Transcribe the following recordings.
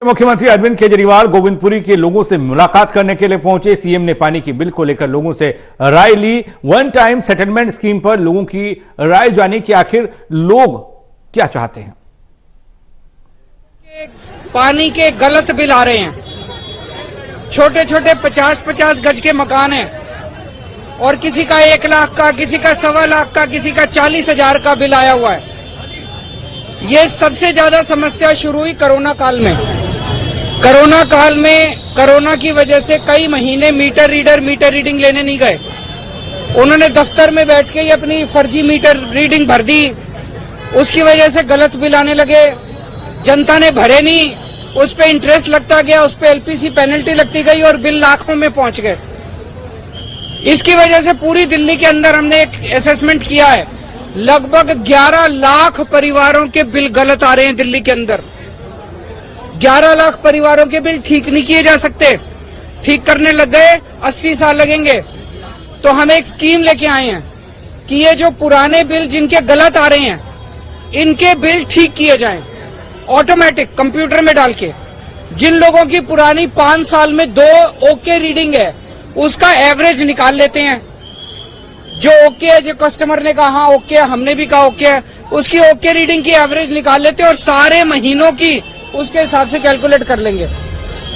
मुख्यमंत्री अरविंद केजरीवाल गोविंदपुरी के लोगों से मुलाकात करने के लिए पहुंचे। सीएम ने पानी के बिल को लेकर लोगों से राय ली। वन टाइम सेटलमेंट स्कीम पर लोगों की राय जानी कि आखिर लोग क्या चाहते हैं। पानी के गलत बिल आ रहे हैं। छोटे छोटे 50-50 गज के मकान हैं और किसी का 1 लाख का, किसी का 1.25 लाख का, किसी का 40,000 का बिल आया हुआ है। ये सबसे ज्यादा समस्या शुरू हुई कोरोना काल में। कोरोना काल में कोरोना की वजह से कई महीने मीटर रीडिंग लेने नहीं गए। उन्होंने दफ्तर में बैठ के ही अपनी फर्जी मीटर रीडिंग भर दी। उसकी वजह से गलत बिल आने लगे। जनता ने भरे नहीं, उस पे इंटरेस्ट लगता गया, उस पे एलपीसी पेनल्टी लगती गई और बिल लाखों में पहुंच गए। इसकी वजह से पूरी दिल्ली के अंदर हमने एक असेसमेंट किया है, लगभग 11 लाख परिवारों के बिल गलत आ रहे हैं दिल्ली के अंदर। 11 लाख परिवारों के बिल ठीक नहीं किए जा सकते। ठीक करने लग गए 80 साल लगेंगे। तो हम एक स्कीम लेके आए हैं कि ये जो पुराने बिल जिनके गलत आ रहे हैं, इनके बिल ठीक किए जाएं ऑटोमेटिक कंप्यूटर में डाल के। जिन लोगों की पुरानी 5 साल में 2 ओके रीडिंग है, उसका एवरेज निकाल लेते हैं। जो ओके है, जो कस्टमर ने कहा हाँ ओके है, हमने भी कहा ओके है, उसकी ओके रीडिंग की एवरेज निकाल लेते हैं और सारे महीनों की उसके हिसाब से कैलकुलेट कर लेंगे।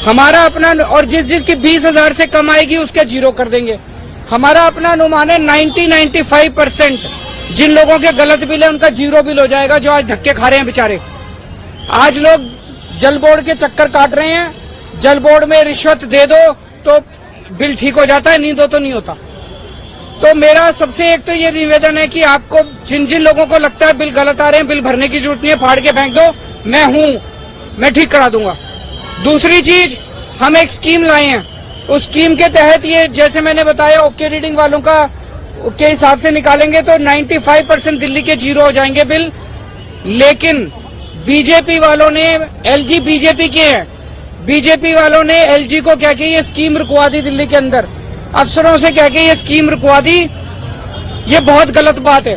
हमारा अपना, और जिसकी 20,000 से कम आएगी उसके 0 कर देंगे। हमारा अपना अनुमान है 90-95% जिन लोगों के गलत बिल है उनका 0 बिल हो जाएगा, जो आज धक्के खा रहे हैं बेचारे। आज लोग जल बोर्ड के चक्कर काट रहे हैं। जल बोर्ड में रिश्वत दे दो तो बिल ठीक हो जाता है, नहीं दो तो नहीं होता। तो मेरा सबसे एक तो ये निवेदन है कि आपको जिन जिन लोगों को लगता है बिल गलत आ रहे हैं, बिल भरने की जरूरत नहीं है, फाड़ के फेंक दो, मैं हूं, मैं ठीक करा दूंगा। दूसरी चीज, हम एक स्कीम लाए हैं। उस स्कीम के तहत ये जैसे मैंने बताया ओके रीडिंग वालों का के हिसाब से निकालेंगे तो 95% दिल्ली के 0 हो जाएंगे बिल। लेकिन बीजेपी वालों ने, एलजी बीजेपी के हैं, बीजेपी वालों ने एलजी को कह के ये स्कीम रुकवा दी दिल्ली के अंदर। अफसरों से कह के ये स्कीम रुकवा दी। ये बहुत गलत बात है।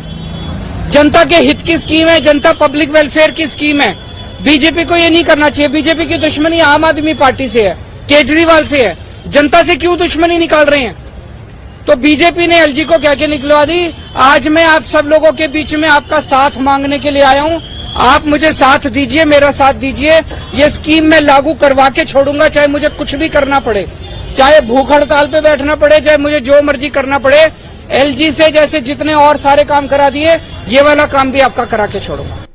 जनता के हित की स्कीम है, जनता पब्लिक वेलफेयर की स्कीम है। बीजेपी को ये नहीं करना चाहिए। बीजेपी की दुश्मनी आम आदमी पार्टी से है, केजरीवाल से है। जनता से क्यों दुश्मनी निकाल रहे हैं? तो बीजेपी ने एलजी को कह के निकलवा दी। आज मैं आप सब लोगों के बीच में आपका साथ मांगने के लिए आया हूं। आप मुझे साथ दीजिए, मेरा साथ दीजिए। ये स्कीम मैं लागू करवा के छोड़ूंगा, चाहे मुझे कुछ भी करना पड़े, चाहे भूख हड़ताल पे बैठना पड़े, चाहे मुझे जो मर्जी करना पड़े। एलजी से जैसे जितने और सारे काम करा दिए, ये वाला काम भी आपका करा के छोड़ूंगा।